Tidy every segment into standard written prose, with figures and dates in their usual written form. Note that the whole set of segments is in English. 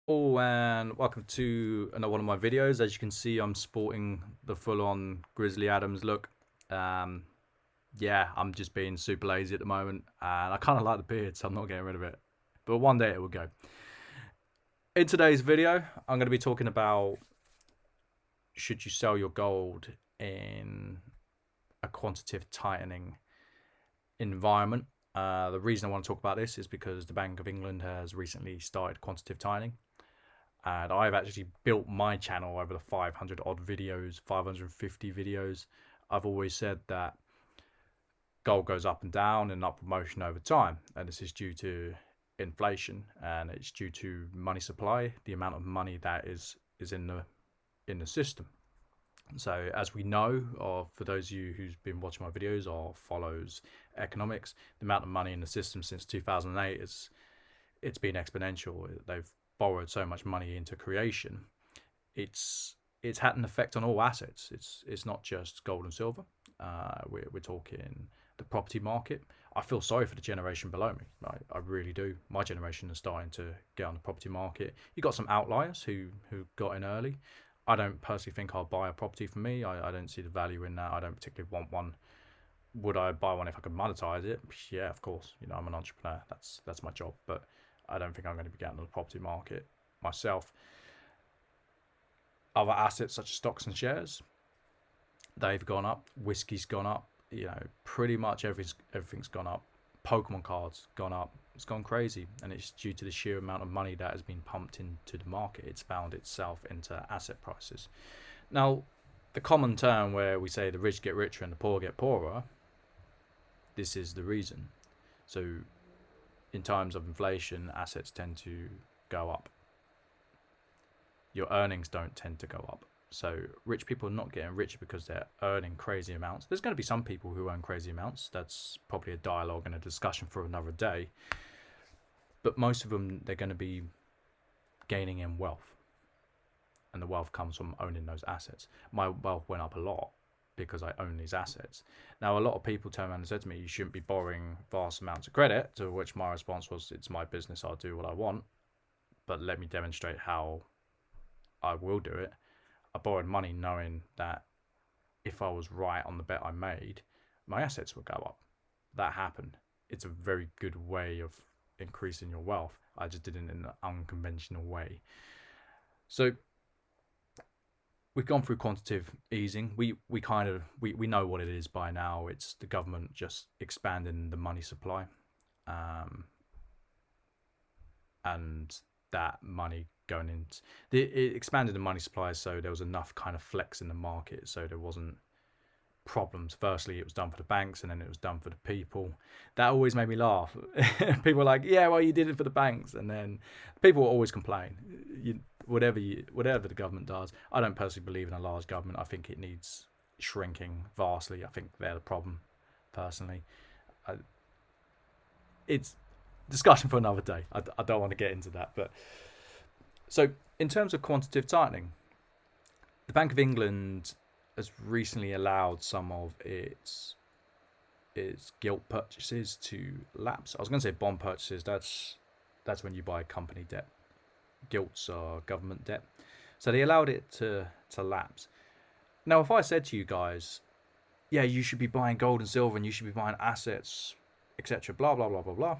Oh, and welcome to another one of my videos. As you can see, I'm sporting the full-on Grizzly Adams look. Um, yeah, I'm just being super lazy at the moment, and I kind of like the beard, so I'm not getting rid of it. But one day it will go. In today's video, I'm going to be talking about should you sell your gold in a quantitative tightening environment. The reason I want to talk about this is because the Bank of England has recently started quantitative tightening. And I've actually built my channel over the 500 odd videos, 550 videos. I've always said that gold goes up and down in upward motion over time, and this is due to inflation, and it's due to money supply, the amount of money that is in the system. So as we know, or for those of you who's been watching my videos or follows economics, the amount of money in the system since 2008 it's been exponential. They've borrowed so much money into creation. It's had an effect on all assets. It's not just gold and silver. We're talking the property market. I feel sorry for the generation below me. I really do. My generation is starting to get on the property market. You got some outliers who got in early. I don't personally think I'll buy a property for me. I don't see the value in that. I don't particularly want one. Would I buy one if I could monetize it? Yeah, of course. I'm an entrepreneur. That's my job. But I don't think I'm going to be getting on the property market myself. Other assets such as stocks and shares, they've gone up. Whiskey's gone up. Pretty much everything's gone up. Pokemon cards gone up. It's gone crazy, and it's due to the sheer amount of money that has been pumped into the market. It's found itself into asset prices. Now, the common term where we say the rich get richer and the poor get poorer, this is the reason. So in times of inflation, assets tend to go up. Your earnings don't tend to go up. So rich people are not getting richer because they're earning crazy amounts. There's going to be some people who earn crazy amounts. That's probably a dialogue and a discussion for another day. But most of them, they're going to be gaining in wealth. And the wealth comes from owning those assets. My wealth went up a lot because I own these assets. Now, a lot of people turn around and said to me, you shouldn't be borrowing vast amounts of credit, to which my response was, it's my business, I'll do what I want. But let me demonstrate how I will do it. I borrowed money knowing that if I was right on the bet I made, my assets would go up. That happened. It's a very good way of increasing your wealth. I just did it in an unconventional way. So we've gone through quantitative easing. We know what it is by now. It's the government just expanding the money supply, and that money going into it expanded the money supply, so there was enough kind of flex in the market, so there wasn't problems. Firstly, it was done for the banks, and then it was done for the people. That always made me laugh. People were like, yeah, well, you did it for the banks, and then people will always complain. Whatever the government does, I don't personally believe in a large government. I think it needs shrinking vastly. I think they're the problem, personally. It's discussion for another day. I don't want to get into that. But so in terms of quantitative tightening, the Bank of England has recently allowed some of its gilt purchases to lapse. I was going to say bond purchases. That's when you buy company debt. Gilts are government debt. So they allowed it to lapse. Now, if I said to you guys, yeah, you should be buying gold and silver and you should be buying assets, etc., blah, blah, blah, blah, blah.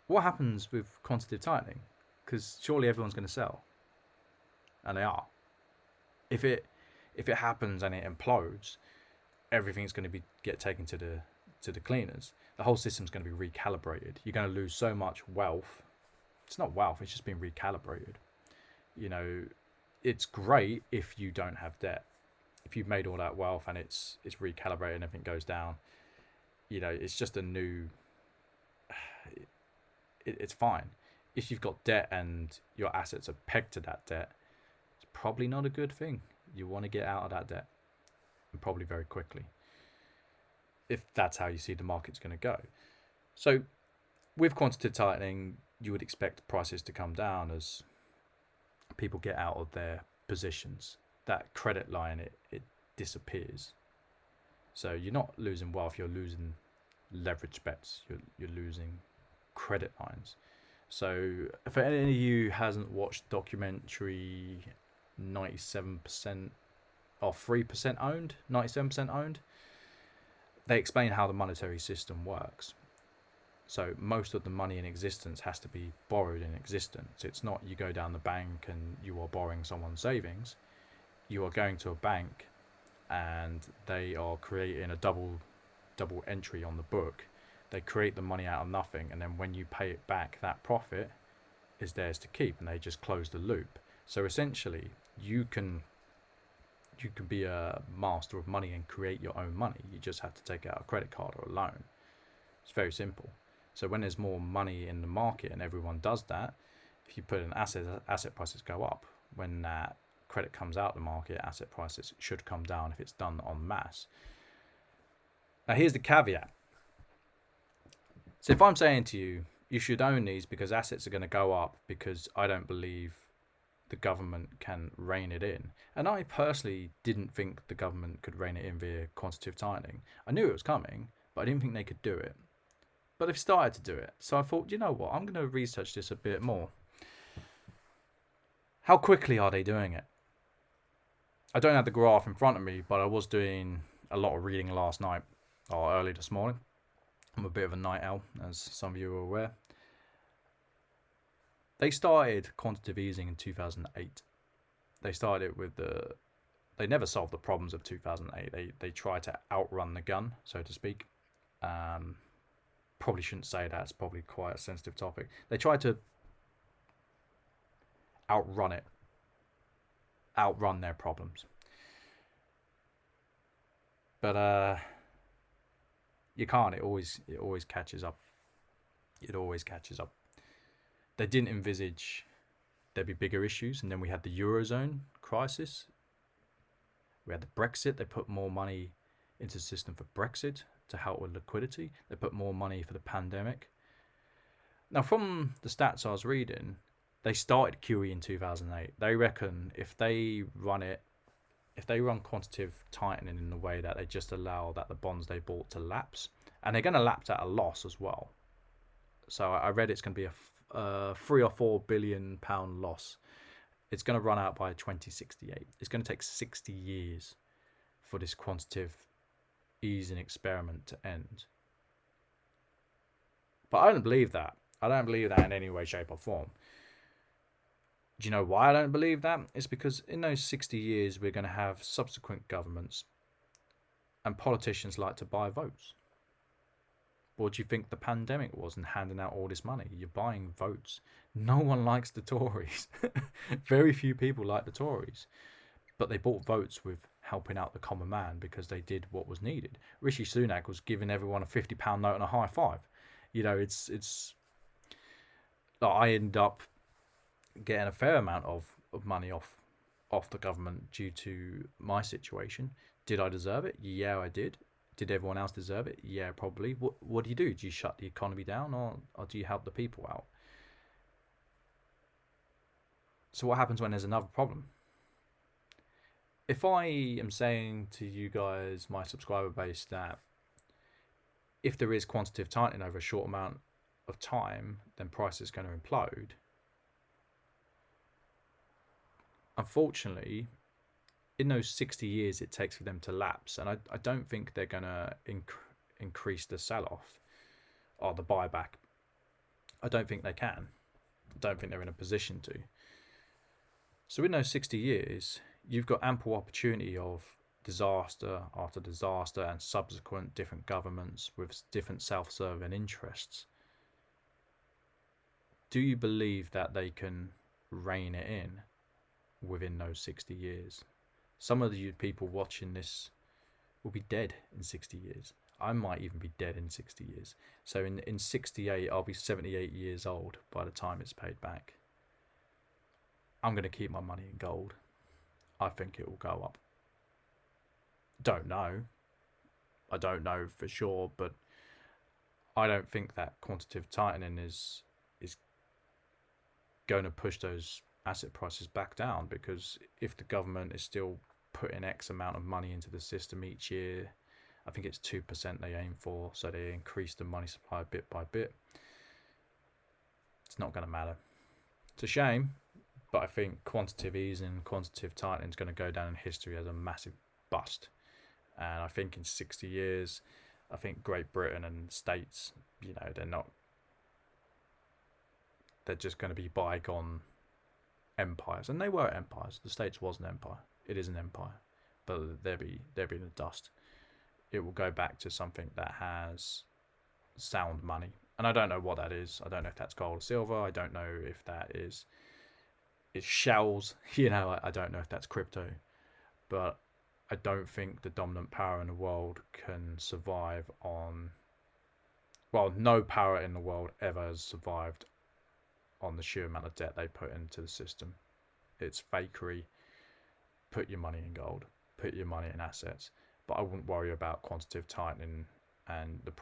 What happens with quantitative tightening? Because surely everyone's going to sell. And they are. If it happens and it implodes, everything's going to get taken to the cleaners. The whole system's going to be recalibrated. You're going to lose so much wealth. It's not wealth, it's just been recalibrated. It's great if you don't have debt. If you've made all that wealth and it's recalibrated and everything goes down, it's just a new it's fine. If you've got debt and your assets are pegged to that debt, it's probably not a good thing. You want to get out of that debt, and probably very quickly, if that's how you see the market's going to go. So with quantitative tightening, you would expect prices to come down as people get out of their positions. That credit line, it disappears. So you're not losing wealth, you're losing leverage bets, you're losing credit lines. So, for any of you who hasn't watched documentary 97% or 3% owned, 97% owned, they explain how the monetary system works. So most of the money in existence has to be borrowed in existence. It's not you go down the bank and you are borrowing someone's savings. You are going to a bank and they are creating a double entry on the book. They create the money out of nothing, and then when you pay it back, that profit is theirs to keep, and they just close the loop. So essentially, you can be a master of money and create your own money. You just have to take out a credit card or a loan. It's very simple. So when there's more money in the market and everyone does that, if you put an asset prices go up. When that credit comes out the market, asset prices should come down if it's done en masse. Now here's the caveat. So if I'm saying to you, you should own these because assets are going to go up, because I don't believe the government can rein it in. And I personally didn't think the government could rein it in via quantitative tightening. I knew it was coming, but I didn't think they could do it. But they've started to do it. So I thought, you know what, I'm going to research this a bit more. How quickly are they doing it? I don't have the graph in front of me, but I was doing a lot of reading last night or early this morning. I'm a bit of a night owl, as some of you are aware. They started quantitative easing in 2008. They started with they never solved the problems of 2008. They tried to outrun the gun, so to speak. Probably shouldn't say that. It's probably quite a sensitive topic. They tried to outrun their problems. But you can't. It always catches up. It always catches up. They didn't envisage there'd be bigger issues, and then we had the Eurozone crisis. We had the Brexit. They put more money into the system for Brexit to help with liquidity. They put more money for the pandemic. Now, from the stats I was reading, they started QE in 2008. They reckon if they run quantitative tightening in the way that they just allow that the bonds they bought to lapse, and they're going to lapse at a loss as well. So I read it's going to be a £3 or £4 billion loss. It's going to run out by 2068. It's going to take 60 years for this quantitative easing experiment to end. But I don't believe that. I don't believe that in any way, shape or form. Do you know why I don't believe that? It's because in those 60 years, we're going to have subsequent governments, and politicians like to buy votes. What do you think the pandemic was in handing out all this money? You're buying votes. No one likes the Tories. Very few people like the Tories. But they bought votes with helping out the common man because they did what was needed. Rishi Sunak was giving everyone a £50 note and a high five. You know, it's like I end up getting a fair amount of money off the government due to my situation. Did I deserve it? Yeah, I did. Did everyone else deserve it? Yeah, probably. What do? Do you shut the economy down, or do you help the people out? So what happens when there's another problem? If I am saying to you guys, my subscriber base, that if there is quantitative tightening over a short amount of time, then price is going to implode. Unfortunately, in those 60 years it takes for them to lapse, and I don't think they're going to increase the sell-off or the buyback. I don't think they can. I don't think they're in a position to. So in those 60 years, you've got ample opportunity of disaster after disaster and subsequent different governments with different self-serving interests. Do you believe that they can rein it in within those 60 years? Some of you people watching this will be dead in 60 years. I might even be dead in 60 years. So in 68, I'll be 78 years old by the time it's paid back. I'm going to keep my money in gold. I think it will go up. Don't know. I don't know for sure, but I don't think that quantitative tightening is going to push those asset prices back down, because if the government is still putting X amount of money into the system each year, I think it's 2% they aim for, so they increase the money supply bit by bit. it's not going to matter. It's a shame, but I think quantitative easing, quantitative tightening is going to go down in history as a massive bust. And I think in 60 years, I think Great Britain and the States, they're just going to be bygone empires. And they were empires. The States was an empire. It is an empire. But they'll be in the dust. It will go back to something that has sound money. And I don't know what that is. I don't know if that's gold or silver. I don't know if that is shells. I don't know if that's crypto. But I don't think the dominant power in the world can survive on... Well, no power in the world ever has survived on the sheer amount of debt they put into the system. It's fakery. Put your money in gold. Put your money in assets. But I wouldn't worry about quantitative tightening and the